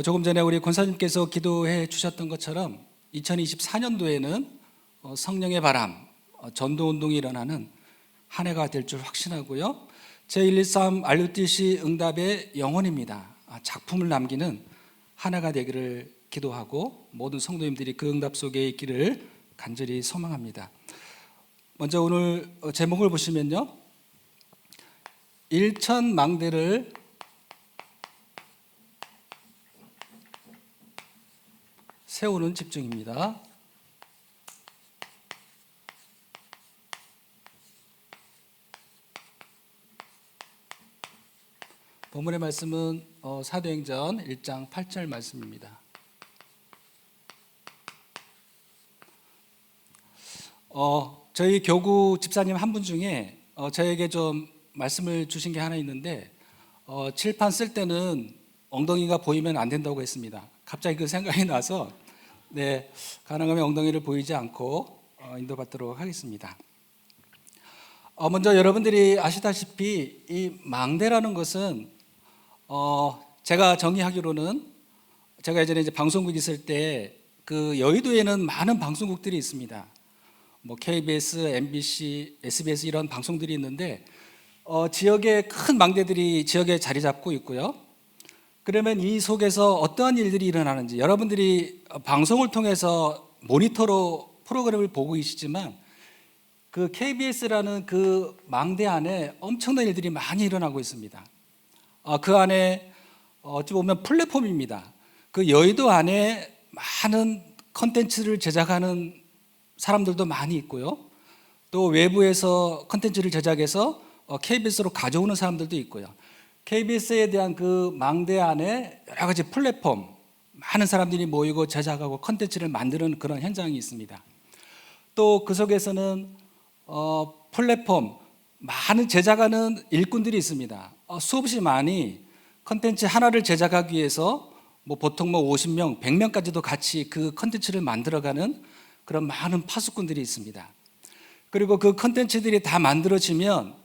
조금 전에 우리 권사님께서 기도해 주셨던 것처럼 2024년도에는 성령의 바람, 전도운동이 일어나는 한 해가 될 줄 확신하고요. 제113 RUTC 응답의 영혼입니다. 작품을 남기는 한 해가 되기를 기도하고 모든 성도님들이 그 응답 속에 있기를 간절히 소망합니다. 먼저 오늘 제목을 보시면요, 일천망대를 세우는 집중입니다. 본문의 말씀은 사도행전 1장 8절 말씀입니다. 저희 교구 집사님 한 분 중에 저에게 좀 말씀을 주신 게 하나 있는데, 칠판 쓸 때는 엉덩이가 보이면 안 된다고 했습니다. 갑자기 그 생각이 나서 가능하면 엉덩이를 보이지 않고 인도받도록 하겠습니다. 먼저 여러분들이 아시다시피 이 망대라는 것은 제가 정의하기로는, 제가 예전에 방송국 있을 때 그 여의도에는 많은 방송국들이 있습니다. KBS, MBC, SBS 이런 방송들이 있는데 지역에 큰 망대들이 지역에 자리 잡고 있고요. 그러면 이 속에서 어떠한 일들이 일어나는지 여러분들이 방송을 통해서 모니터로 프로그램을 보고 계시지만 그 KBS라는 그 망대 안에 엄청난 일들이 많이 일어나고 있습니다. 그 안에 어찌 보면 플랫폼입니다. 그 여의도 안에 많은 컨텐츠를 제작하는 사람들도 많이 있고요. 또 외부에서 컨텐츠를 제작해서 KBS로 가져오는 사람들도 있고요. KBS에 대한 그 망대 안에 여러 가지 플랫폼, 많은 사람들이 모이고 제작하고 컨텐츠를 만드는 그런 현장이 있습니다. 또 그 속에서는 플랫폼, 많은 제작하는 일꾼들이 있습니다. 수없이 많이 컨텐츠 하나를 제작하기 위해서 보통 50명, 100명까지도 같이 그 컨텐츠를 만들어가는 그런 많은 파수꾼들이 있습니다. 그리고 그 컨텐츠들이 다 만들어지면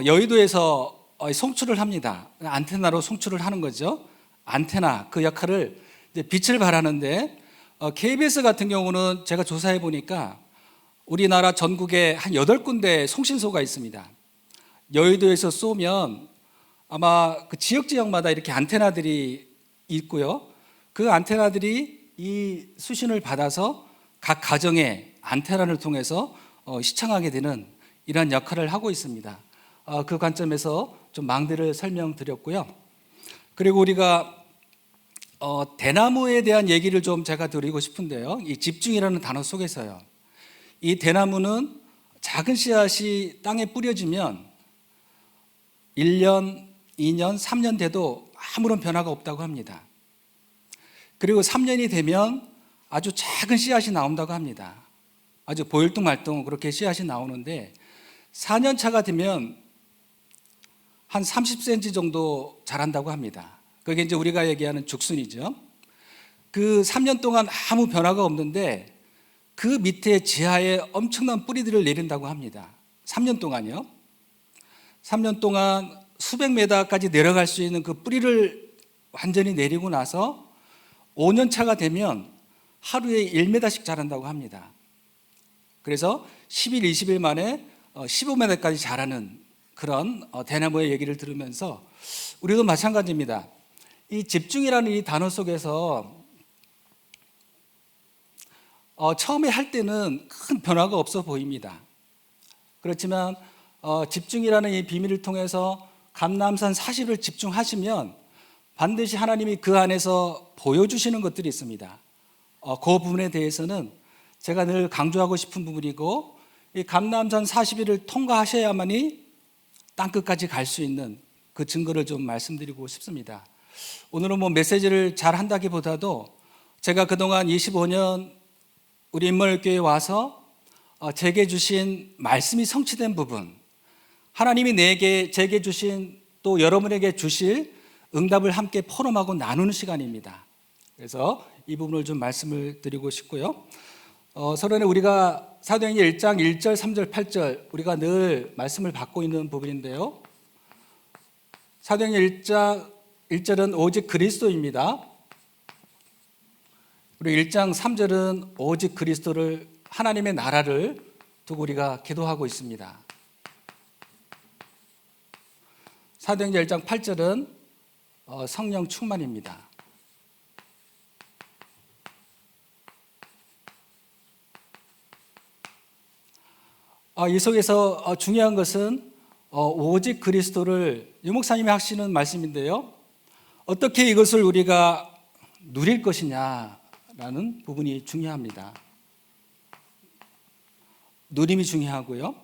여의도에서 송출을 합니다. 안테나로 송출을 하는 거죠. 안테나, 그 역할을 빛을 발하는데, KBS 같은 경우는 제가 조사해 보니까 우리나라 전국에 한 8군데 송신소가 있습니다. 여의도에서 쏘면 아마 그 지역마다 이렇게 안테나들이 있고요. 그 안테나들이 이 수신을 받아서 각 가정의 안테나를 통해서 시청하게 되는 이러한 역할을 하고 있습니다. 그 관점에서 좀 망대를 설명드렸고요. 그리고 우리가 대나무에 대한 얘기를 좀 제가 드리고 싶은데요. 이 집중이라는 단어 속에서요, 이 대나무는 작은 씨앗이 땅에 뿌려지면 1년, 2년, 3년 돼도 아무런 변화가 없다고 합니다. 그리고 3년이 되면 아주 작은 씨앗이 나온다고 합니다. 아주 보일뚱말뚱 그렇게 씨앗이 나오는데 4년 차가 되면 한 30cm 정도 자란다고 합니다. 그게 이제 우리가 얘기하는 죽순이죠. 그 3년 동안 아무 변화가 없는데 그 밑에 지하에 엄청난 뿌리들을 내린다고 합니다. 3년 동안요. 3년 동안 수백 메다까지 내려갈 수 있는 그 뿌리를 완전히 내리고 나서 5년 차가 되면 하루에 1m씩 자란다고 합니다. 그래서 10일, 20일 만에 15m까지 자라는 그런 대나무의 얘기를 들으면서 우리도 마찬가지입니다. 이 집중이라는 이 단어 속에서 처음에 할 때는 큰 변화가 없어 보입니다. 그렇지만 집중이라는 이 비밀을 통해서 감람산 40을 집중하시면 반드시 하나님이 그 안에서 보여주시는 것들이 있습니다. 그 부분에 대해서는 제가 늘 강조하고 싶은 부분이고, 이 감람산 40일을 통과하셔야만이 땅끝까지 갈 수 있는 그 증거를 좀 말씀드리고 싶습니다. 오늘은 메시지를 잘 한다기보다도 제가 그동안 25년 우리 인물교회에 와서 제게 주신 말씀이 성취된 부분, 하나님이 제게 주신 또 여러분에게 주실 응답을 함께 포럼하고 나누는 시간입니다. 그래서 이 부분을 좀 말씀을 드리고 싶고요. 서론에 우리가 사도행전 1장 1절, 3절, 8절 우리가 늘 말씀을 받고 있는 부분인데요. 사도행전 1장 1절은 오직 그리스도입니다. 그리고 1장 3절은 오직 그리스도를, 하나님의 나라를 두고 우리가 기도하고 있습니다. 사도행전 1장 8절은 성령 충만입니다. 이 속에서 중요한 것은 오직 그리스도를, 유 목사님이 하시는 말씀인데요, 어떻게 이것을 우리가 누릴 것이냐라는 부분이 중요합니다. 누림이 중요하고요.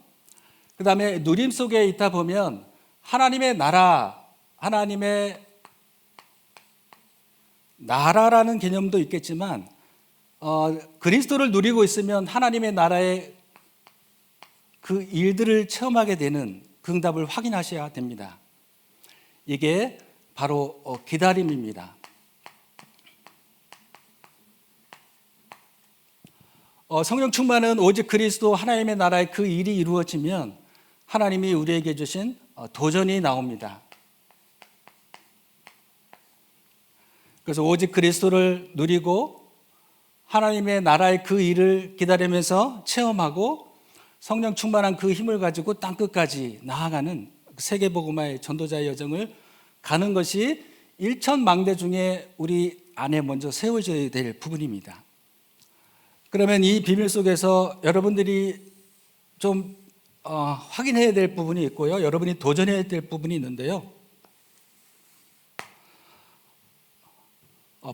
그 다음에 누림 속에 있다 보면 하나님의 나라, 하나님의 나라라는 개념도 있겠지만 그리스도를 누리고 있으면 하나님의 나라의 그 일들을 체험하게 되는 그 응답을 확인하셔야 됩니다. 이게 바로 기다림입니다. 성령 충만은 오직 그리스도 하나님의 나라의 그 일이 이루어지면 하나님이 우리에게 주신 도전이 나옵니다. 그래서 오직 그리스도를 누리고 하나님의 나라의 그 일을 기다리면서 체험하고 성령 충만한 그 힘을 가지고 땅끝까지 나아가는 세계복음화의 전도자의 여정을 가는 것이 일천망대 중에 우리 안에 먼저 세워져야 될 부분입니다. 그러면 이 비밀 속에서 여러분들이 좀 확인해야 될 부분이 있고요, 여러분이 도전해야 될 부분이 있는데요,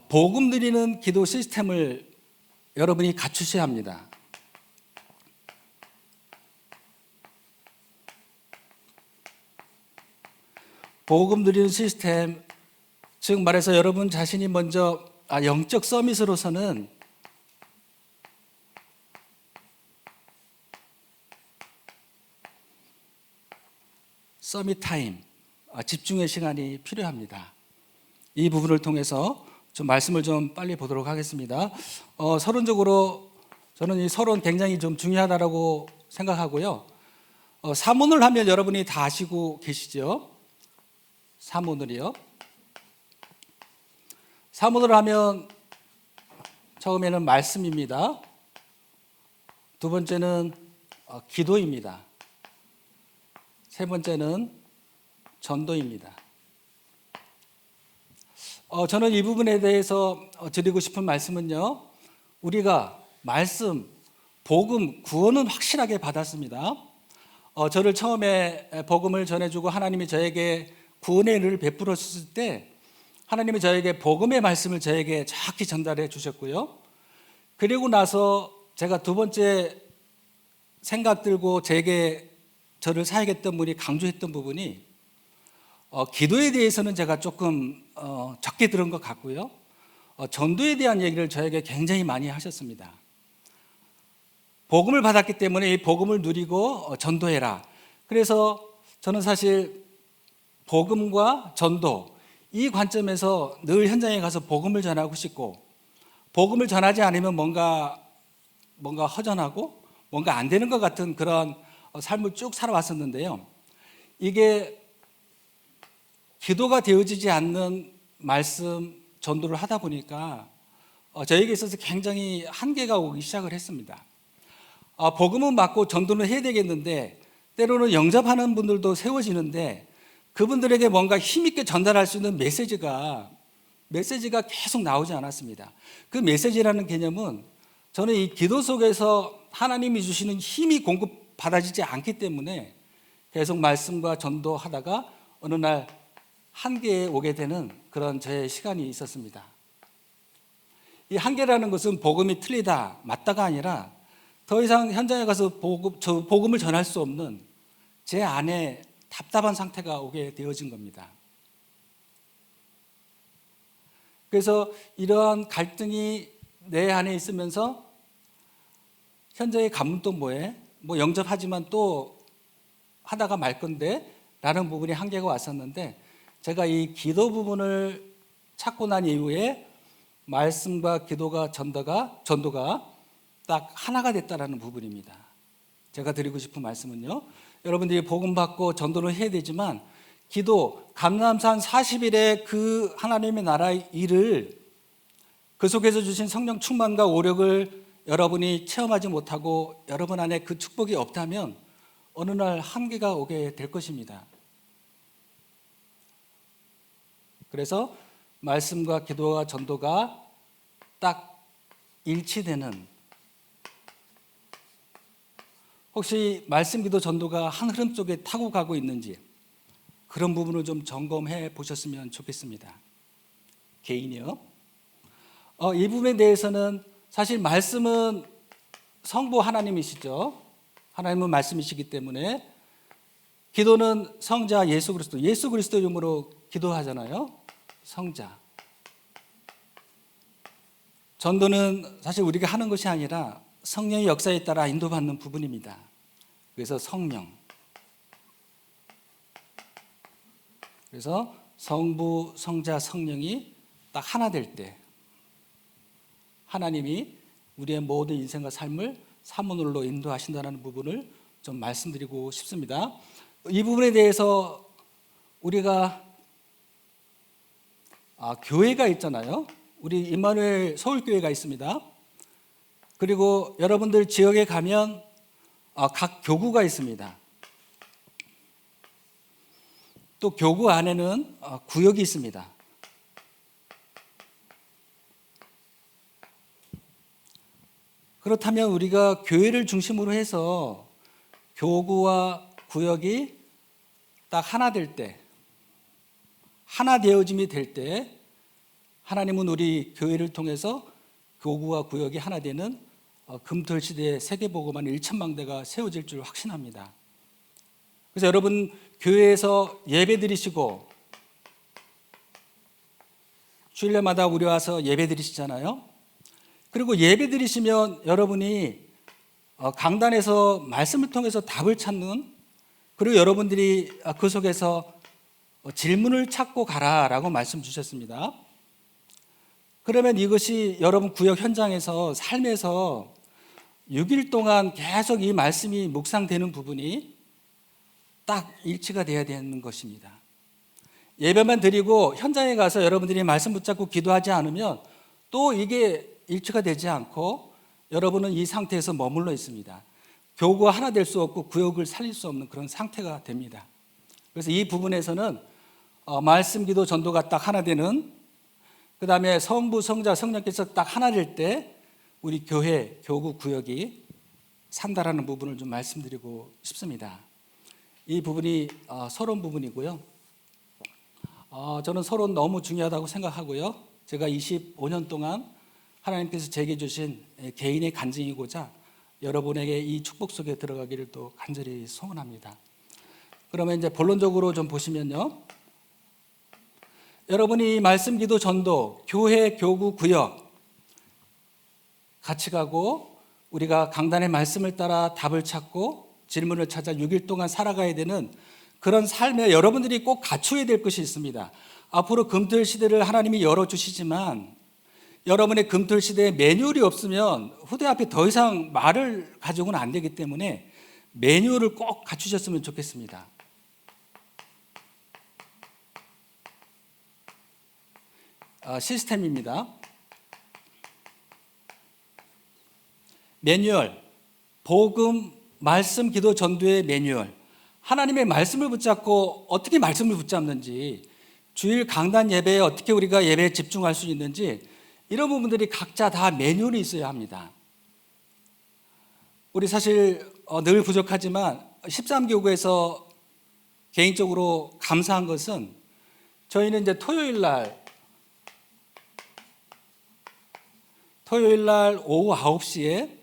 복음 드리는 기도 시스템을 여러분이 갖추셔야 합니다. 복음 드리는 시스템, 즉 말해서 여러분 자신이 먼저 영적 서밋으로서는 서밋 타임, 집중의 시간이 필요합니다. 이 부분을 통해서 좀 말씀을 좀 빨리 보도록 하겠습니다. 서론적으로 저는 이 서론 굉장히 좀 중요하다고 생각하고요. 사문을 하면 여러분이 다 아시고 계시죠? 사문을이요. 사문을 하면 처음에는 말씀입니다. 두 번째는 기도입니다. 세 번째는 전도입니다. 저는 이 부분에 대해서 드리고 싶은 말씀은요, 우리가 말씀, 복음, 구원은 확실하게 받았습니다. 저를 처음에 복음을 전해주고 하나님이 저에게 구원의 은혜를 베풀었을 때 하나님이 저에게 복음의 말씀을 저에게 정확히 전달해 주셨고요. 그리고 나서 제가 두 번째 생각 들고 저를 사역했던 분이 강조했던 부분이 기도에 대해서는 제가 조금 적게 들은 것 같고요, 전도에 대한 얘기를 저에게 굉장히 많이 하셨습니다. 복음을 받았기 때문에 이 복음을 누리고 전도해라. 그래서 저는 사실 복음과 전도, 이 관점에서 늘 현장에 가서 복음을 전하고 싶고, 복음을 전하지 않으면 뭔가 허전하고 뭔가 안 되는 것 같은 그런 삶을 쭉 살아왔었는데요, 이게 기도가 되어지지 않는 말씀 전도를 하다 보니까 저에게 있어서 굉장히 한계가 오기 시작을 했습니다. 복음은 맞고 전도는 해야 되겠는데 때로는 영접하는 분들도 세워지는데 그분들에게 뭔가 힘있게 전달할 수 있는 메시지가 계속 나오지 않았습니다. 그 메시지라는 개념은 저는 이 기도 속에서 하나님이 주시는 힘이 공급받아지지 않기 때문에 계속 말씀과 전도하다가 어느 날 한계에 오게 되는 그런 저의 시간이 있었습니다. 이 한계라는 것은 복음이 틀리다, 맞다가 아니라 더 이상 현장에 가서 복음을 전할 수 없는 제 안에 답답한 상태가 오게 되어진 겁니다. 그래서 이러한 갈등이 내 안에 있으면서 현재의 가문도 뭐 영접하지만 또 하다가 말 건데 라는 부분이 한계가 왔었는데, 제가 이 기도 부분을 찾고 난 이후에 말씀과 기도가 전도가 딱 하나가 됐다라는 부분입니다. 제가 드리고 싶은 말씀은요, 여러분들이 복음 받고 전도를 해야 되지만 기도, 감람산 40일의 그 하나님의 나라의 일을 그 속에서 주신 성령 충만과 오력을 여러분이 체험하지 못하고 여러분 안에 그 축복이 없다면 어느 날 한계가 오게 될 것입니다. 그래서 말씀과 기도와 전도가 딱 일치되는, 혹시 말씀, 기도, 전도가 한 흐름 속에 타고 가고 있는지 그런 부분을 좀 점검해 보셨으면 좋겠습니다. 개인이요. 이 부분에 대해서는 사실 말씀은 성부 하나님이시죠. 하나님은 말씀이시기 때문에 기도는 성자 예수 그리스도 이름으로 기도하잖아요. 성자. 전도는 사실 우리가 하는 것이 아니라 성령의 역사에 따라 인도받는 부분입니다. 그래서 성령. 그래서 성부, 성자, 성령이 딱 하나 될 때 하나님이 우리의 모든 인생과 삶을 사문으로 인도하신다는 부분을 좀 말씀드리고 싶습니다. 이 부분에 대해서 우리가 교회가 있잖아요. 우리 임마누엘 서울교회가 있습니다. 그리고 여러분들 지역에 가면 각 교구가 있습니다. 또 교구 안에는 구역이 있습니다. 그렇다면 우리가 교회를 중심으로 해서 교구와 구역이 딱 하나 될 때, 하나 되어짐이 될 때 하나님은 우리 교회를 통해서 교구와 구역이 하나 되는 금토일 시대의 세계보고만 1천망대가 세워질 줄 확신합니다. 그래서 여러분 교회에서 예배 드리시고 주일마다 우리 와서 예배 드리시잖아요. 그리고 예배 드리시면 여러분이 강단에서 말씀을 통해서 답을 찾는, 그리고 여러분들이 그 속에서 질문을 찾고 가라라고 말씀 주셨습니다. 그러면 이것이 여러분 구역 현장에서 삶에서 6일 동안 계속 이 말씀이 묵상되는 부분이 딱 일치가 돼야 되는 것입니다. 예배만 드리고 현장에 가서 여러분들이 말씀 붙잡고 기도하지 않으면 또 이게 일치가 되지 않고 여러분은 이 상태에서 머물러 있습니다. 교구가 하나 될 수 없고 구역을 살릴 수 없는 그런 상태가 됩니다. 그래서 이 부분에서는 말씀, 기도, 전도가 딱 하나 되는, 그 다음에 성부, 성자, 성령께서 딱 하나 될 때 우리 교회, 교구, 구역이 산다라는 부분을 좀 말씀드리고 싶습니다. 이 부분이 서론 부분이고요. 저는 서론 너무 중요하다고 생각하고요. 제가 25년 동안 하나님께서 제게 주신 개인의 간증이고자 여러분에게 이 축복 속에 들어가기를 또 간절히 소원합니다. 그러면 이제 본론적으로 좀 보시면요. 여러분이 말씀, 기도, 전도, 교회, 교구, 구역 같이 가고 우리가 강단의 말씀을 따라 답을 찾고 질문을 찾아 6일 동안 살아가야 되는 그런 삶에 여러분들이 꼭 갖춰야 될 것이 있습니다. 앞으로 금토일 시대를 하나님이 열어주시지만 여러분의 금토일 시대에 매뉴얼이 없으면 후대 앞에 더 이상 말을 가지고는 안 되기 때문에 매뉴얼을 꼭 갖추셨으면 좋겠습니다. 시스템입니다. 매뉴얼, 복음, 말씀, 기도, 전도의 매뉴얼. 하나님의 말씀을 붙잡고 어떻게 말씀을 붙잡는지, 주일 강단 예배에 어떻게 우리가 예배에 집중할 수 있는지, 이런 부분들이 각자 다 매뉴얼이 있어야 합니다. 우리 사실 늘 부족하지만 13교구에서 개인적으로 감사한 것은 저희는 이제 토요일 날 오후 9시에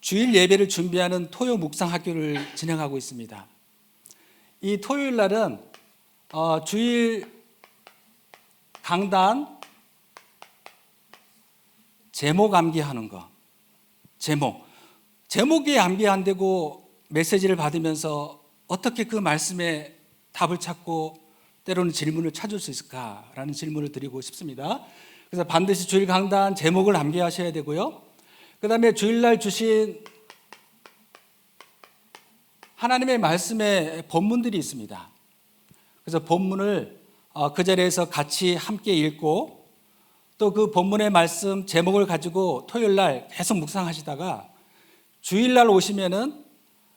주일 예배를 준비하는 토요 묵상 학교를 진행하고 있습니다. 이 토요일 날은 주일 강단 제목 암기하는 거. 제목이 암기 안 되고 메시지를 받으면서 어떻게 그 말씀에 답을 찾고 때로는 질문을 찾을 수 있을까라는 질문을 드리고 싶습니다. 그래서 반드시 주일 강단 제목을 암기하셔야 되고요. 그 다음에 주일날 주신 하나님의 말씀의 본문들이 있습니다. 그래서 본문을 그 자리에서 같이 함께 읽고 또 그 본문의 말씀 제목을 가지고 토요일 날 계속 묵상하시다가 주일 날 오시면은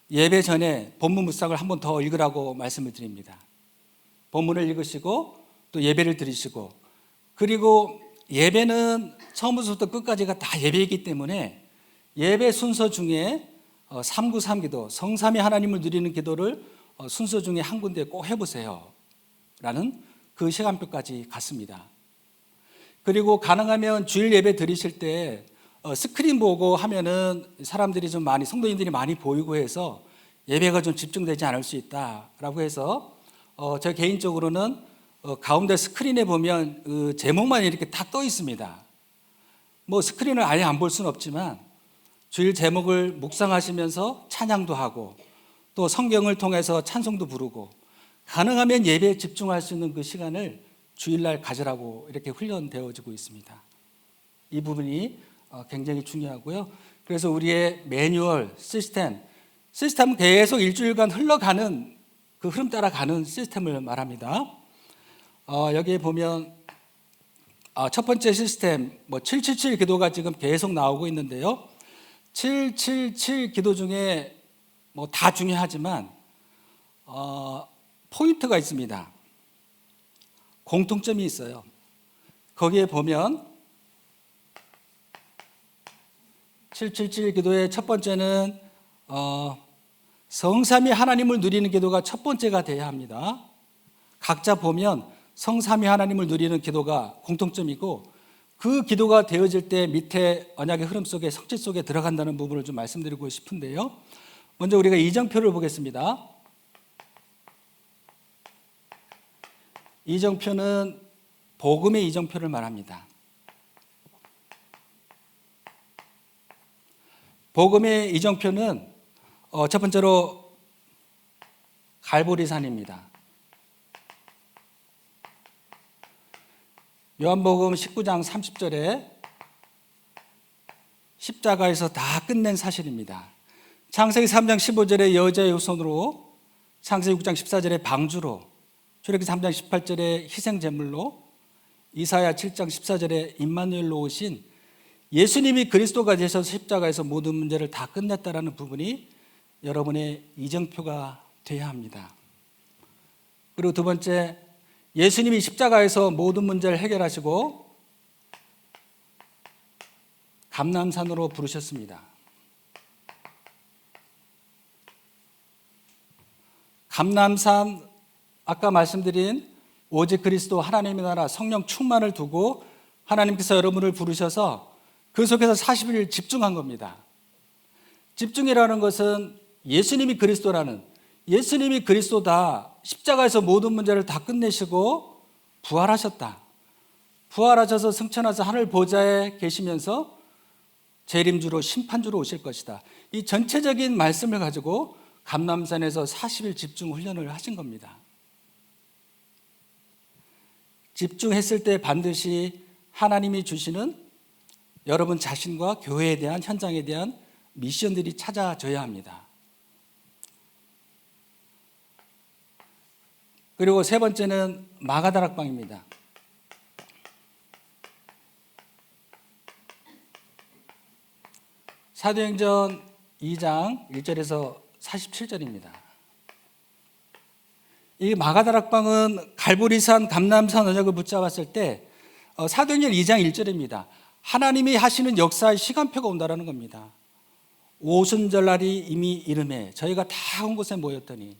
예배 전에 본문 묵상을 한 번 더 읽으라고 말씀을 드립니다. 본문을 읽으시고 또 예배를 드리시고, 그리고 예배는 처음부터 끝까지가 다 예배이기 때문에 예배 순서 중에 393 기도, 성삼위 하나님을 누리는 기도를 순서 중에 한 군데 꼭 해보세요 라는 그 시간표까지 갔습니다. 그리고 가능하면 주일 예배 드리실 때 스크린 보고 하면은 사람들이 좀 많이, 성도님들이 많이 보이고 해서 예배가 좀 집중되지 않을 수 있다라고 해서 저 개인적으로는 가운데 스크린에 보면 그 제목만 이렇게 다 떠 있습니다. 뭐 스크린을 아예 안 볼 수는 없지만 주일 제목을 묵상하시면서 찬양도 하고 또 성경을 통해서 찬송도 부르고 가능하면 예배에 집중할 수 있는 그 시간을 주일날 가지라고 이렇게 훈련되어지고 있습니다. 이 부분이 굉장히 중요하고요. 그래서 우리의 매뉴얼, 시스템은 계속 일주일간 흘러가는 그 흐름 따라가는 시스템을 말합니다. 여기에 보면 첫 번째 시스템 777 기도가 지금 계속 나오고 있는데요. 777 기도 중에 다 중요하지만 포인트가 있습니다. 공통점이 있어요. 거기에 보면 777 기도의 첫 번째는 성삼위 하나님을 누리는 기도가 첫 번째가 돼야 합니다. 각자 보면 성삼위 하나님을 누리는 기도가 공통점이고, 그 기도가 되어질 때 밑에 언약의 흐름 속에, 성질 속에 들어간다는 부분을 좀 말씀드리고 싶은데요. 먼저 우리가 이정표를 보겠습니다. 이정표는 복음의 이정표를 말합니다. 복음의 이정표는 첫 번째로 갈보리산입니다. 요한복음 19장 30절에 십자가에서 다 끝낸 사실입니다. 창세기 3장 15절에 여자의 후손으로, 창세기 6장 14절에 방주로, 출애굽기 3장 18절에 희생제물로, 이사야 7장 14절에 임마누엘로 오신 예수님이 그리스도가 되셔서 십자가에서 모든 문제를 다 끝냈다라는 부분이 여러분의 이정표가 되어야 합니다. 그리고 두 번째, 예수님이 십자가에서 모든 문제를 해결하시고 감람산으로 부르셨습니다. 감람산, 아까 말씀드린 오직 그리스도 하나님의 나라 성령 충만을 두고 하나님께서 여러분을 부르셔서 그 속에서 40일 집중한 겁니다. 집중이라는 것은 예수님이 그리스도라는, 예수님이 그리스도다, 십자가에서 모든 문제를 다 끝내시고 부활하셨다, 부활하셔서 승천하셔서 하늘 보좌에 계시면서 재림주로 심판주로 오실 것이다, 이 전체적인 말씀을 가지고 감람산에서 40일 집중 훈련을 하신 겁니다. 집중했을 때 반드시 하나님이 주시는 여러분 자신과 교회에 대한, 현장에 대한 미션들이 찾아져야 합니다. 그리고 세 번째는 마가다락방입니다. 사도행전 2장 1절에서 47절입니다. 이 마가다락방은 갈보리산, 감람산 언약을 붙잡았을 때 사도행전 2장 1절입니다. 하나님이 하시는 역사의 시간표가 온다라는 겁니다. 오순절날이 이미 이름에 저희가 다 한 곳에 모였더니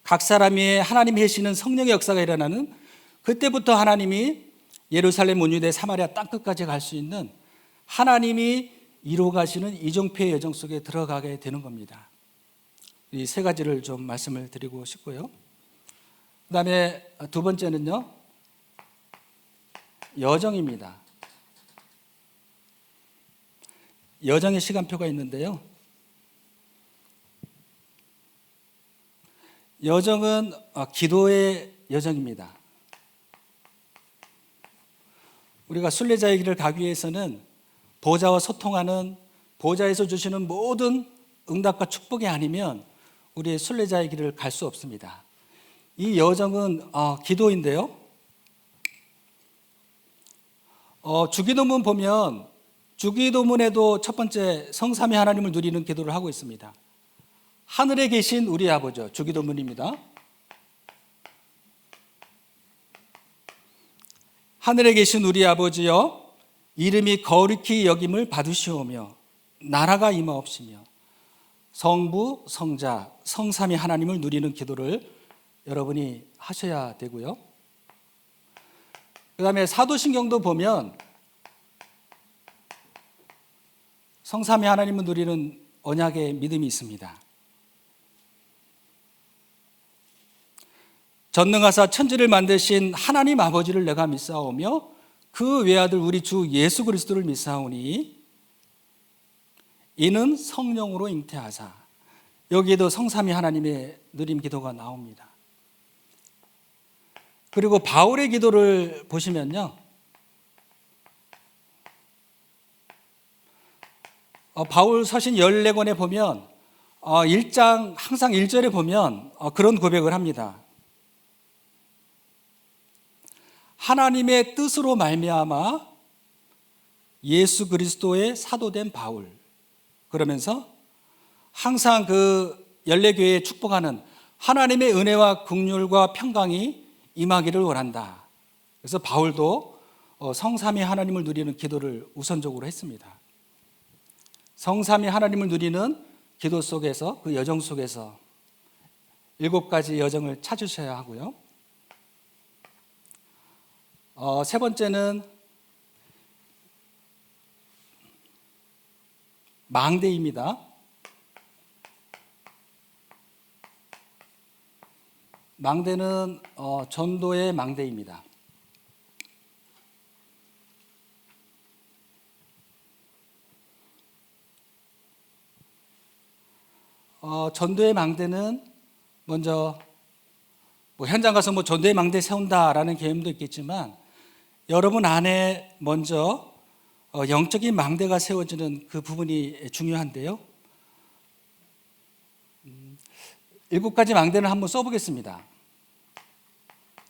각 사람이 하나님이 하시는 성령의 역사가 일어나는, 그때부터 하나님이 예루살렘, 온유대, 사마리아 땅끝까지 갈 수 있는 하나님이 이루어 가시는 이정표의 여정 속에 들어가게 되는 겁니다. 이 세 가지를 좀 말씀을 드리고 싶고요. 그 다음에 두 번째는요, 여정입니다. 여정의 시간표가 있는데요, 여정은 기도의 여정입니다. 우리가 순례자의 길을 가기 위해서는 보좌와 소통하는, 보좌에서 주시는 모든 응답과 축복이 아니면 우리의 순례자의 길을 갈 수 없습니다. 이 여정은 기도인데요, 주기도문 보면 주기도문에도 첫 번째 성삼위 하나님을 누리는 기도를 하고 있습니다. 하늘에 계신 우리 아버지, 주기도문입니다. 하늘에 계신 우리 아버지여, 이름이 거룩히 여김을 받으시오며 나라가 임하옵시며 성부, 성자, 성삼위 하나님을 누리는 기도를 여러분이 하셔야 되고요. 그 다음에 사도신경도 보면 성삼위 하나님을 누리는 언약의 믿음이 있습니다. 전능하사 천지를 만드신 하나님 아버지를 내가 믿사오며 그 외아들 우리 주 예수 그리스도를 믿사오니 이는 성령으로 잉태하사. 여기에도 성삼위 하나님의 누림 기도가 나옵니다. 그리고 바울의 기도를 보시면요, 바울 서신 14권에 보면 1장 항상 1절에 보면 그런 고백을 합니다. 하나님의 뜻으로 말미암아 예수 그리스도의 사도된 바울. 그러면서 항상 그 열례교회에 축복하는 하나님의 은혜와 긍휼과 평강이 임하기를 원한다. 그래서 바울도 성삼위 하나님을 누리는 기도를 우선적으로 했습니다. 성삼위 하나님을 누리는 기도 속에서, 그 여정 속에서 7가지 여정을 찾으셔야 하고요. 세 번째는 망대입니다. 망대는 전도의 망대입니다. 전도의 망대는 먼저 현장 가서 전도의 망대 세운다라는 개념도 있겠지만 여러분 안에 먼저 영적인 망대가 세워지는 그 부분이 중요한데요. 7가지 망대를 한번 써보겠습니다.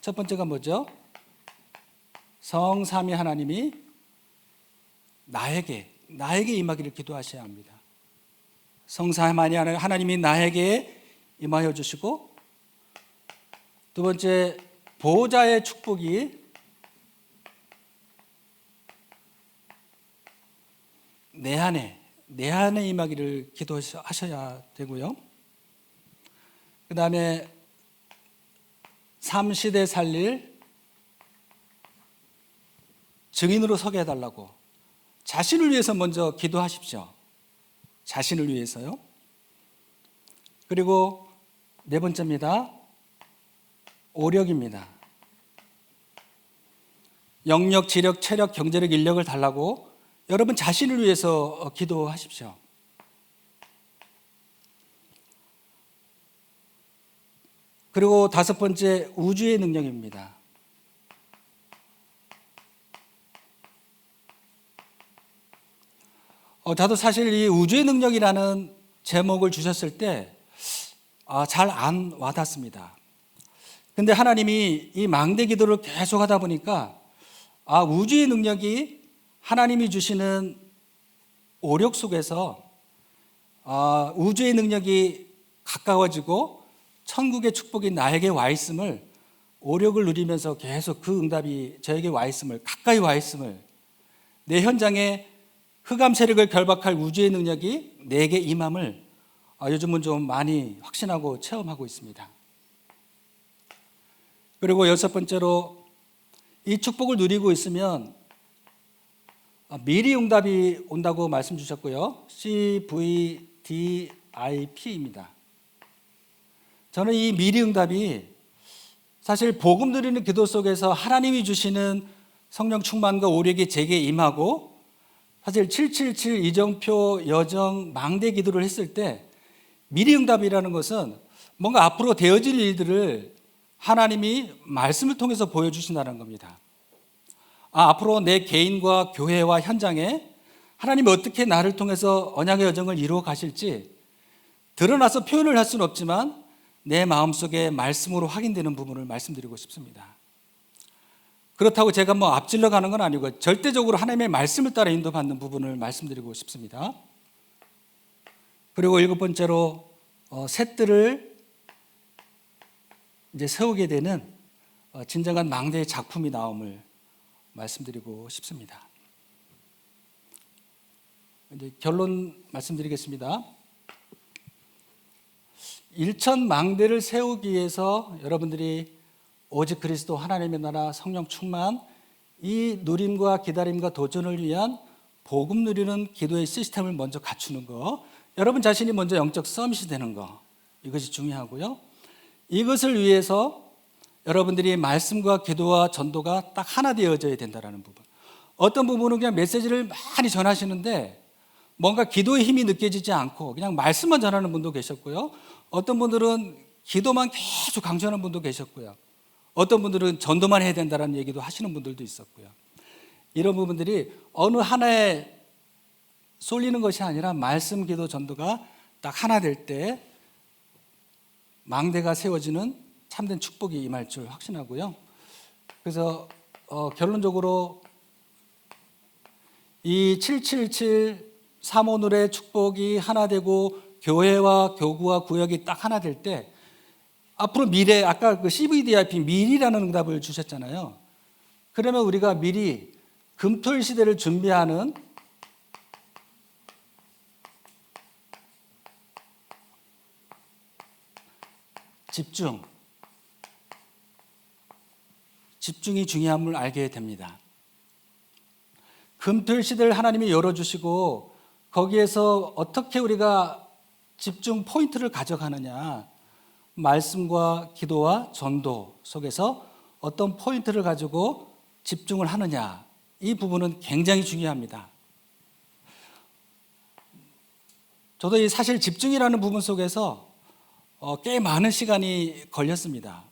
첫 번째가 뭐죠? 성삼위 하나님이 나에게 임하기를 기도하셔야 합니다. 성삼위 하나님이 나에게 임하여 주시고, 두 번째, 보호자의 축복이 내 안에 임하기를 기도하셔야 되고요. 그 다음에 삼시대 살릴 증인으로 서게 해달라고 자신을 위해서 먼저 기도하십시오. 자신을 위해서요. 그리고 네 번째입니다. 오력입니다. 영력, 지력, 체력, 경제력, 인력을 달라고 여러분 자신을 위해서 기도하십시오. 그리고 5번째, 우주의 능력입니다. 저도 사실 이 우주의 능력이라는 제목을 주셨을 때 잘 안 와닿습니다. 근데 하나님이 이 망대 기도를 계속 하다 보니까 우주의 능력이 하나님이 주시는 오력 속에서 우주의 능력이 가까워지고 천국의 축복이 나에게 와 있음을, 오력을 누리면서 계속 그 응답이 저에게 와 있음을, 가까이 와 있음을, 내 현장에 흑암 세력을 결박할 우주의 능력이 내게 임함을 요즘은 좀 많이 확신하고 체험하고 있습니다. 그리고 6번째로, 이 축복을 누리고 있으면 미리 응답이 온다고 말씀 주셨고요. CVDIP입니다. 저는 이 미리 응답이 사실 복음 드리는 기도 속에서 하나님이 주시는 성령 충만과 오력이 제게 임하고, 사실 777 이정표 여정 망대 기도를 했을 때 미리 응답이라는 것은 뭔가 앞으로 되어질 일들을 하나님이 말씀을 통해서 보여주신다는 겁니다. 앞으로 내 개인과 교회와 현장에 하나님이 어떻게 나를 통해서 언약의 여정을 이루어 가실지 드러나서 표현을 할 수는 없지만 내 마음속에 말씀으로 확인되는 부분을 말씀드리고 싶습니다. 그렇다고 제가 뭐 앞질러 가는 건 아니고 절대적으로 하나님의 말씀을 따라 인도받는 부분을 말씀드리고 싶습니다. 그리고 7번째로 셋들을 이제 세우게 되는 진정한 망대의 작품이 나옴을 말씀드리고 싶습니다. 이제 결론 말씀드리겠습니다. 일천 망대를 세우기 위해서 여러분들이 오직 그리스도 하나님의 나라 성령 충만 이 누림과 기다림과 도전을 위한 복음 누리는 기도의 시스템을 먼저 갖추는 거, 여러분 자신이 먼저 영적 서밋이 되는 거, 이것이 중요하고요. 이것을 위해서 여러분들이 말씀과 기도와 전도가 딱 하나 되어져야 된다는 부분. 어떤 부분은 그냥 메시지를 많이 전하시는데 뭔가 기도의 힘이 느껴지지 않고 그냥 말씀만 전하는 분도 계셨고요. 어떤 분들은 기도만 계속 강조하는 분도 계셨고요. 어떤 분들은 전도만 해야 된다는 얘기도 하시는 분들도 있었고요. 이런 부분들이 어느 하나에 쏠리는 것이 아니라 말씀, 기도, 전도가 딱 하나 될 때 망대가 세워지는 참된 축복이 임할 줄 확신하고요. 그래서 결론적으로 이 777 사모늘의 축복이 하나 되고 교회와 교구와 구역이 딱 하나 될 때 앞으로 미래, 아까 그 CVDIP 미리라는 응답을 주셨잖아요. 그러면 우리가 미리 금토일 시대를 준비하는 집중이 중요함을 알게 됩니다. 금토일 시대를 하나님이 열어주시고 거기에서 어떻게 우리가 집중 포인트를 가져가느냐, 말씀과 기도와 전도 속에서 어떤 포인트를 가지고 집중을 하느냐, 이 부분은 굉장히 중요합니다. 저도 이 사실 집중이라는 부분 속에서 꽤 많은 시간이 걸렸습니다.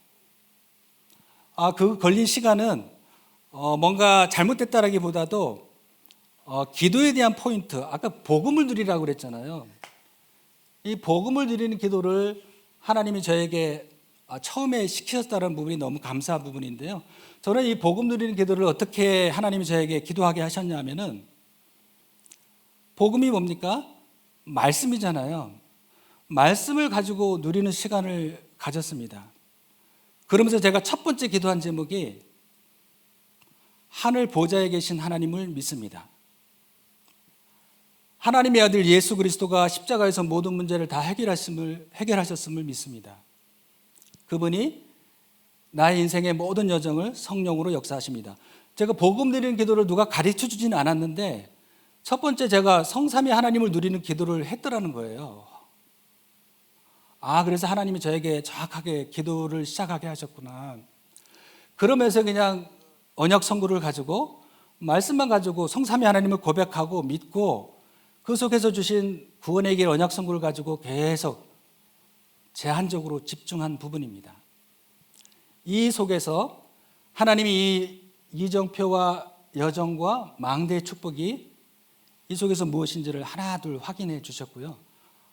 그 걸린 시간은 뭔가 잘못됐다라기보다도 기도에 대한 포인트, 아까 복음을 누리라고 그랬잖아요. 이 복음을 누리는 기도를 하나님이 저에게 처음에 시키셨다는 부분이 너무 감사한 부분인데요. 저는 이 복음 누리는 기도를 어떻게 하나님이 저에게 기도하게 하셨냐면은, 복음이 뭡니까? 말씀이잖아요. 말씀을 가지고 누리는 시간을 가졌습니다. 그러면서 제가 첫 번째 기도한 제목이 하늘 보좌에 계신 하나님을 믿습니다. 하나님의 아들 예수 그리스도가 십자가에서 모든 문제를 다 해결하셨음을 믿습니다. 그분이 나의 인생의 모든 여정을 성령으로 역사하십니다. 제가 복음 드리는 기도를 누가 가르쳐 주지는 않았는데 첫 번째 제가 성삼위 하나님을 누리는 기도를 했더라는 거예요. 그래서 하나님이 저에게 정확하게 기도를 시작하게 하셨구나. 그러면서 그냥 언약 선고를 가지고 말씀만 가지고 성삼위 하나님을 고백하고 믿고 그 속에서 주신 구원의 길 언약 선고를 가지고 계속 제한적으로 집중한 부분입니다. 이 속에서 하나님이 이 이정표와 여정과 망대의 축복이 이 속에서 무엇인지를 하나 둘 확인해 주셨고요.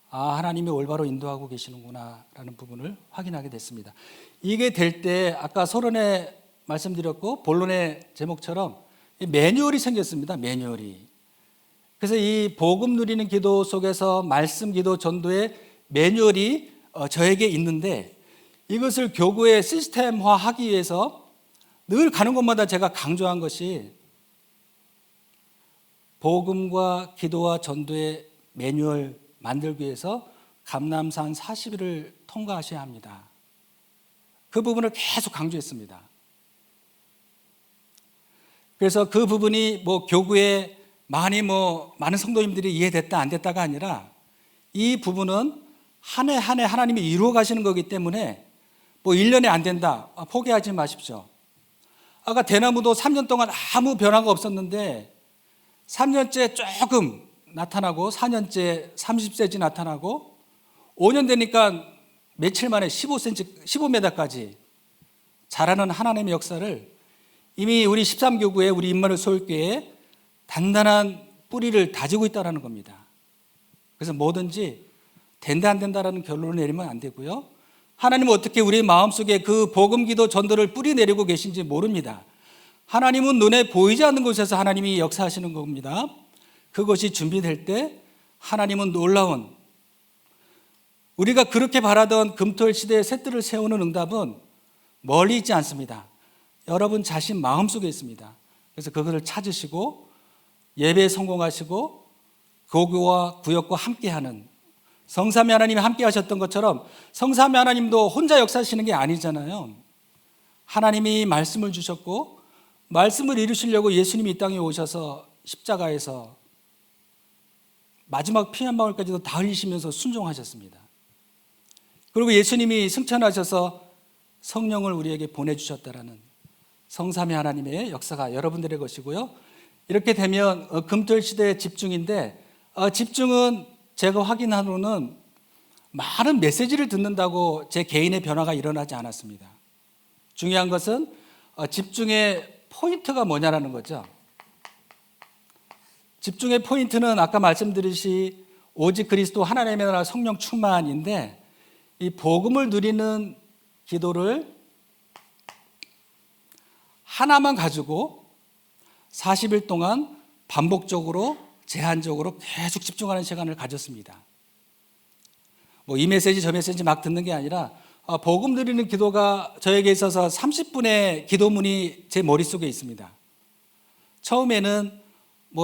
하나님이 올바로 인도하고 계시는구나 라는 부분을 확인하게 됐습니다. 이게 될 때 아까 서론에 말씀드렸고 본론의 제목처럼 매뉴얼이 생겼습니다. 매뉴얼이. 그래서 이 복음 누리는 기도 속에서 말씀 기도 전도의 매뉴얼이 저에게 있는데, 이것을 교구에 시스템화하기 위해서 늘 가는 곳마다 제가 강조한 것이 복음과 기도와 전도의 매뉴얼 만들기 위해서 감람산 40일을 통과하셔야 합니다. 그 부분을 계속 강조했습니다. 그래서 그 부분이 교구에 많은 성도님들이 이해됐다 안 됐다가 아니라 이 부분은 한 해 한 해 하나님이 이루어 가시는 거기 때문에 1년에 안 된다, 포기하지 마십시오. 아까 대나무도 3년 동안 아무 변화가 없었는데 3년째 조금 나타나고 4년째 30cm 나타나고 5년 되니까 며칠 만에 15cm, 15m까지 자라는 하나님의 역사를 이미 우리 13교구에 우리 임마누엘 서울교회에 단단한 뿌리를 다지고 있다는 겁니다. 그래서 뭐든지 된다 안 된다라는 결론을 내리면 안 되고요. 하나님은 어떻게 우리 마음속에 그 복음 기도 전도를 뿌리 내리고 계신지 모릅니다. 하나님은 눈에 보이지 않는 곳에서 하나님이 역사하시는 겁니다. 그것이 준비될 때 하나님은 놀라운, 우리가 그렇게 바라던 금토일 시대의 셋들을 세우는 응답은 멀리 있지 않습니다. 여러분 자신 마음속에 있습니다. 그래서 그것을 찾으시고 예배에 성공하시고 교구와 구역과 함께하는, 성삼위 하나님이 함께 하셨던 것처럼 성삼위 하나님도 혼자 역사하시는 게 아니잖아요. 하나님이 말씀을 주셨고 말씀을 이루시려고 예수님이 이 땅에 오셔서 십자가에서 마지막 피 한 방울까지도 다 흘리시면서 순종하셨습니다. 그리고 예수님이 승천하셔서 성령을 우리에게 보내주셨다라는 성삼위 하나님의 역사가 여러분들의 것이고요. 이렇게 되면 금토일 시대의 집중인데, 집중은 제가 확인하로는 많은 메시지를 듣는다고 제 개인의 변화가 일어나지 않았습니다. 중요한 것은 집중의 포인트가 뭐냐라는 거죠. 집중의 포인트는 아까 말씀드렸듯이 오직 그리스도 하나님의 나라 성령 충만인데, 이 복음을 누리는 기도를 하나만 가지고 40일 동안 반복적으로 제한적으로 계속 집중하는 시간을 가졌습니다. 이 메시지 저 메시지 막 듣는 게 아니라 복음 누리는 기도가 저에게 있어서 30분의 기도문이 제 머릿속에 있습니다. 처음에는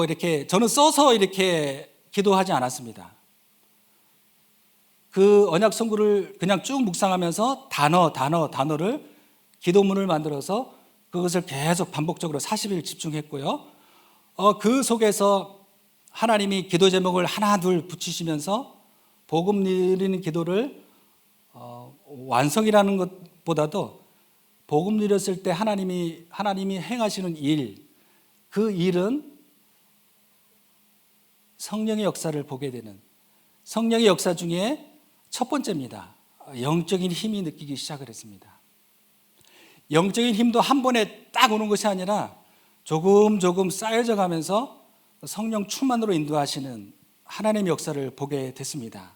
이렇게 저는 써서 이렇게 기도하지 않았습니다. 그 언약 성구를 그냥 쭉 묵상하면서 단어를 기도문을 만들어서 그것을 계속 반복적으로 40일 집중했고요. 그 속에서 하나님이 기도 제목을 하나 둘 붙이시면서 복음 누리는 기도를 완성이라는 것보다도 복음 누렸을 때 하나님이 행하시는 일, 그 일은 성령의 역사를 보게 되는, 성령의 역사 중에 첫 번째입니다. 영적인 힘이 느끼기 시작을 했습니다. 영적인 힘도 한 번에 딱 오는 것이 아니라 조금 쌓여져 가면서 성령 충만으로 인도하시는 하나님의 역사를 보게 됐습니다.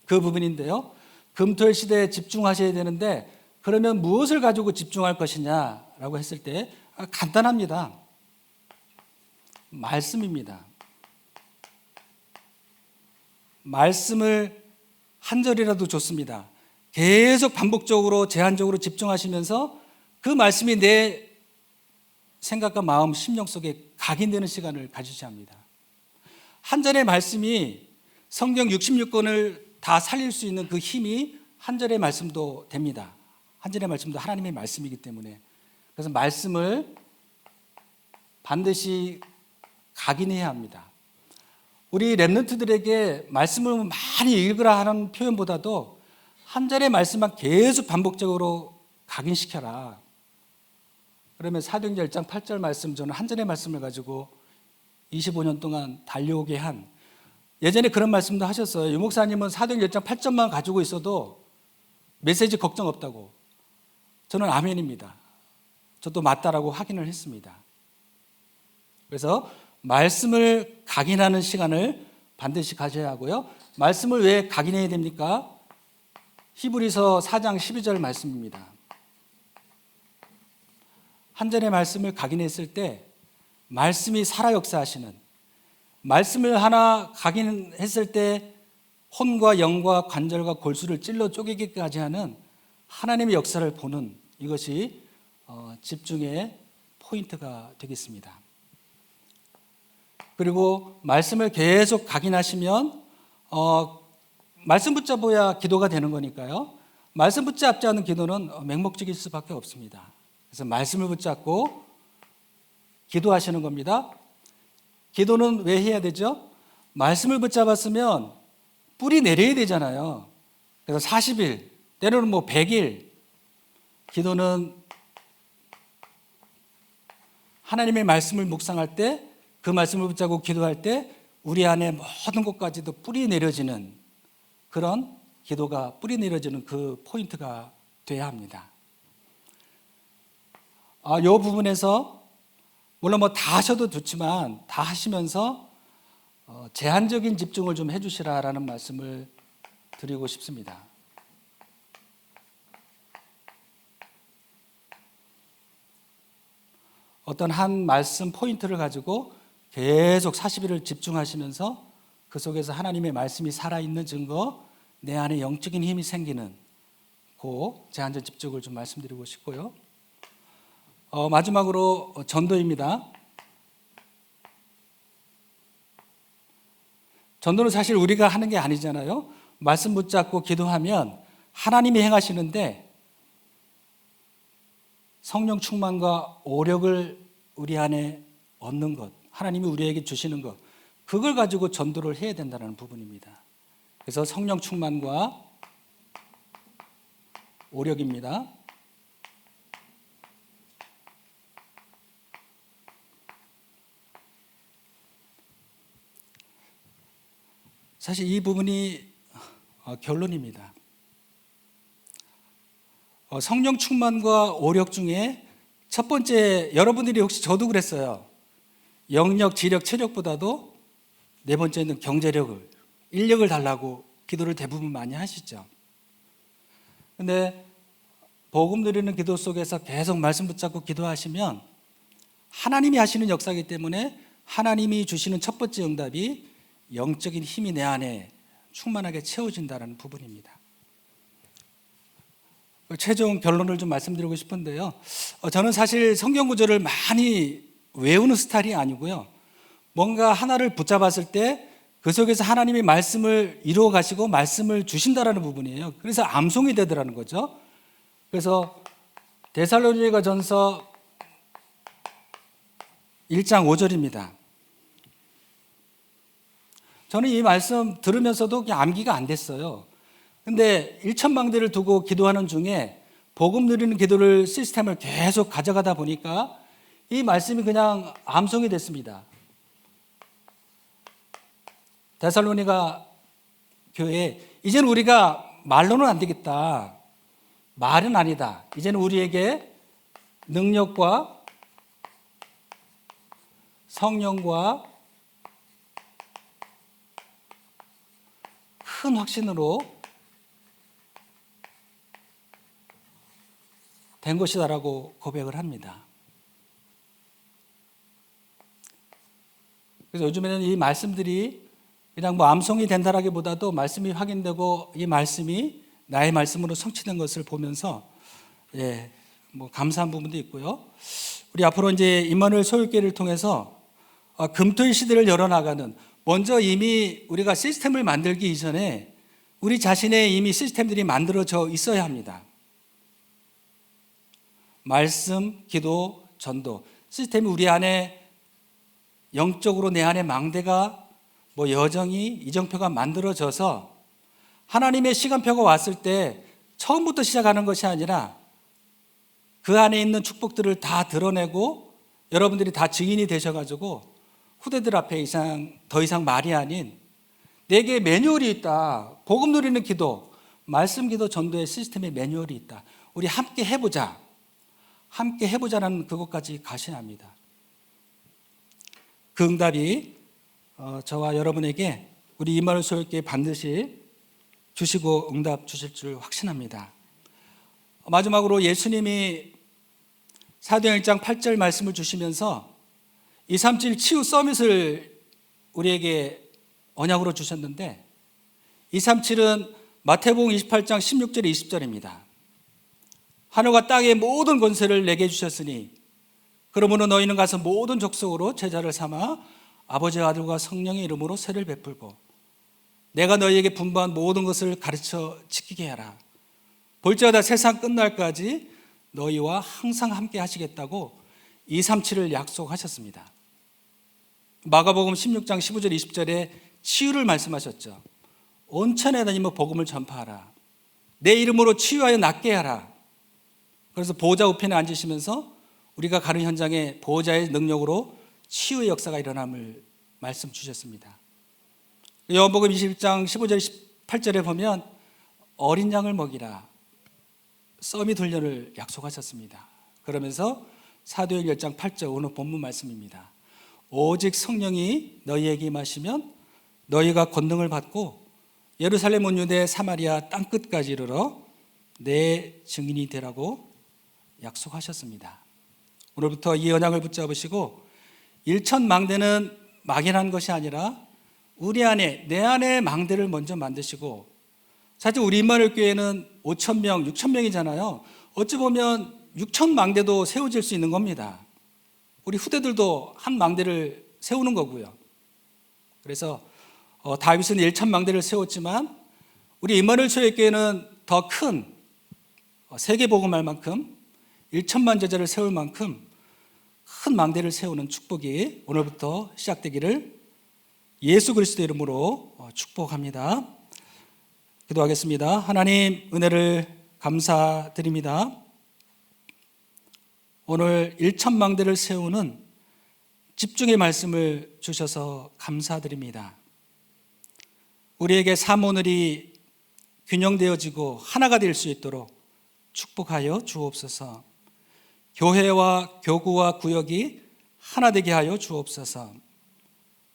그 부분인데요. 금토일 시대에 집중하셔야 되는데, 그러면 무엇을 가지고 집중할 것이냐라고 했을 때 간단합니다. 말씀입니다. 말씀을 한 절이라도 좋습니다. 계속 반복적으로 제한적으로 집중하시면서 그 말씀이 내 생각과 마음, 심령 속에 각인되는 시간을 가지셔야 합니다. 한 절의 말씀이 성경 66권을 다 살릴 수 있는 그 힘이 한 절의 말씀도 됩니다. 한 절의 말씀도 하나님의 말씀이기 때문에. 그래서 말씀을 반드시 각인해야 합니다. 우리 랩런트들에게 말씀을 많이 읽으라 하는 표현보다도 한 절의 말씀만 계속 반복적으로 각인시켜라. 그러면 사도행전 1장 8절 말씀, 저는 한 절의 말씀을 가지고 25년 동안 달려오게 한, 예전에 그런 말씀도 하셨어요. 유 목사님은 사도행전 1장 8절만 가지고 있어도 메시지 걱정 없다고. 저는 아멘입니다. 저도 맞다라고 확인을 했습니다. 그래서 말씀을 각인하는 시간을 반드시 가져야 하고요. 말씀을 왜 각인해야 됩니까? 히브리서 4장 12절 말씀입니다. 한 절의 말씀을 각인했을 때 말씀이 살아 역사하시는, 말씀을 하나 각인했을 때 혼과 영과 관절과 골수를 찔러 쪼개기까지 하는 하나님의 역사를 보는, 이것이 집중의 포인트가 되겠습니다. 그리고 말씀을 계속 각인하시면 말씀 붙잡아야 기도가 되는 거니까요. 말씀 붙잡지 않은 기도는 맹목적일 수밖에 없습니다. 그래서 말씀을 붙잡고 기도하시는 겁니다. 기도는 왜 해야 되죠? 말씀을 붙잡았으면 뿌리 내려야 되잖아요. 그래서 40일, 때로는 100일, 기도는 하나님의 말씀을 묵상할 때, 그 말씀을 붙잡고 기도할 때 우리 안에 모든 것까지도 뿌리 내려지는 그런 기도가, 뿌리 내려지는 그 포인트가 돼야 합니다. 이 부분에서 물론 다 하셔도 좋지만 다 하시면서 제한적인 집중을 좀 해주시라라는 말씀을 드리고 싶습니다. 어떤 한 말씀 포인트를 가지고 계속 40일을 집중하시면서 그 속에서 하나님의 말씀이 살아있는 증거, 내 안에 영적인 힘이 생기는 그 제한적 집중을 좀 말씀드리고 싶고요. 마지막으로 전도입니다. 전도는 사실 우리가 하는 게 아니잖아요. 말씀 붙잡고 기도하면 하나님이 행하시는데 성령 충만과 오력을 우리 안에 얻는 것, 하나님이 우리에게 주시는 것, 그걸 가지고 전도를 해야 된다는 부분입니다. 그래서 성령 충만과 오력입니다. 사실 이 부분이 결론입니다. 성령 충만과 오력 중에 첫 번째, 여러분들이 혹시 저도 그랬어요. 영력, 지력, 체력보다도 네 번째는 경제력을, 인력을 달라고 기도를 대부분 많이 하시죠. 근데 복음 누리는 기도 속에서 계속 말씀 붙잡고 기도하시면 하나님이 하시는 역사이기 때문에 하나님이 주시는 첫 번째 응답이 영적인 힘이 내 안에 충만하게 채워진다는 부분입니다. 최종 결론을 좀 말씀드리고 싶은데요. 저는 사실 성경 구절을 많이 외우는 스타일이 아니고요. 뭔가 하나를 붙잡았을 때 그 속에서 하나님이 말씀을 이루어 가시고 말씀을 주신다라는 부분이에요. 그래서 암송이 되더라는 거죠. 그래서 데살로니가 전서 1장 5절입니다. 저는 이 말씀 들으면서도 그냥 암기가 안 됐어요. 근데 1천망대를 두고 기도하는 중에 복음 누리는 기도를 시스템을 계속 가져가다 보니까 이 말씀이 그냥 암송이 됐습니다. 데살로니가 교회, 이제는 우리가 말로는 안 되겠다. 말은 아니다. 이제는 우리에게 능력과 성령과 큰 확신으로 된 것이다라고 고백을 합니다. 그래서 요즘에는 이 말씀들이 그냥 뭐 암송이 된다라기보다도 말씀이 확인되고 이 말씀이 나의 말씀으로 성취된 것을 보면서 뭐 감사한 부분도 있고요. 우리 앞으로 이제 임마누엘 소유교회를 통해서 금토일 시대를 열어나가는, 먼저 이미 우리가 시스템을 만들기 이전에 우리 자신의 이미 시스템들이 만들어져 있어야 합니다. 말씀, 기도, 전도 시스템이 우리 안에 영적으로 내 안에 망대가 뭐 여정이 이정표가 만들어져서 하나님의 시간표가 왔을 때 처음부터 시작하는 것이 아니라 그 안에 있는 축복들을 다 드러내고 여러분들이 다 증인이 되셔가지고 후대들 앞에 더 이상 말이 아닌 내게 매뉴얼이 있다. 복음 누리는 기도, 말씀 기도, 전도의 시스템의 매뉴얼이 있다. 우리 함께 해보자. 함께 해보자는 그것까지 가셔야 합니다. 그 응답이 저와 여러분에게 우리 임마누엘 소유교회 반드시 주시고 응답 주실 줄 확신합니다. 마지막으로 예수님이 사도행 1장 8절 말씀을 주시면서 237 치유 서밋을 우리에게 언약으로 주셨는데 237은 마태복음 28장 16절 20절입니다. 하늘과 땅의 모든 권세를 내게 주셨으니 그러므로 너희는 가서 모든 족속으로 제자를 삼아 아버지와 아들과 성령의 이름으로 세를 베풀고 내가 너희에게 분부한 모든 것을 가르쳐 지키게 하라. 볼지어다 세상 끝날까지 너희와 항상 함께 하시겠다고 237을 약속하셨습니다. 마가복음 16장 15절 20절에 치유를 말씀하셨죠. 온천에 다니며 복음을 전파하라. 내 이름으로 치유하여 낫게 하라. 그래서 보호자 우편에 앉으시면서 우리가 가는 현장에 보호자의 능력으로 치유의 역사가 일어남을 말씀 주셨습니다. 요한복음 21장 15절 18절에 보면 어린 양을 먹이라 서밋 훈련을 약속하셨습니다. 그러면서 사도행 10장 8절 오늘 본문 말씀입니다. 오직 성령이 너희에게 임하시면 너희가 권능을 받고 예루살렘 온 유대 사마리아 땅끝까지 이르러 내 증인이 되라고 약속하셨습니다. 오늘부터 이 언약을 붙잡으시고 일천망대는 막연한 것이 아니라 우리 안에, 내 안에 망대를 먼저 만드시고, 사실 우리 임마누엘 교회는 5,000명, 6,000명이잖아요. 어찌 보면 6,000망대도 세워질 수 있는 겁니다. 우리 후대들도 한 망대를 세우는 거고요. 그래서 다윗은 1,000망대를 세웠지만 우리 임마누엘 초대교회는 더 큰 세계복음할 만큼 1천만 제자를 세울 만큼 큰 망대를 세우는 축복이 오늘부터 시작되기를 예수 그리스도 이름으로 축복합니다. 기도하겠습니다. 하나님, 은혜를 감사드립니다. 오늘 1천망대를 세우는 집중의 말씀을 주셔서 감사드립니다. 우리에게 사모늘이 균형되어지고 하나가 될 수 있도록 축복하여 주옵소서. 교회와 교구와 구역이 하나 되게 하여 주옵소서.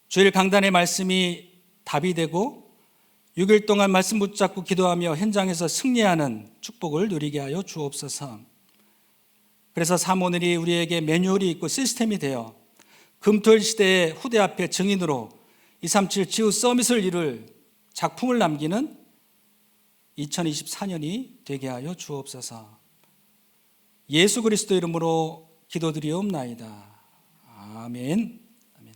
주일 강단의 말씀이 답이 되고 6일 동안 말씀 붙잡고 기도하며 현장에서 승리하는 축복을 누리게 하여 주옵소서. 그래서 사모늘이 우리에게 매뉴얼이 있고 시스템이 되어 금토일 시대의 후대 앞에 증인으로 237 지우 서밋을 이룰 작품을 남기는 2024년이 되게 하여 주옵소서. 예수 그리스도 이름으로 기도드리옵나이다. 아멘.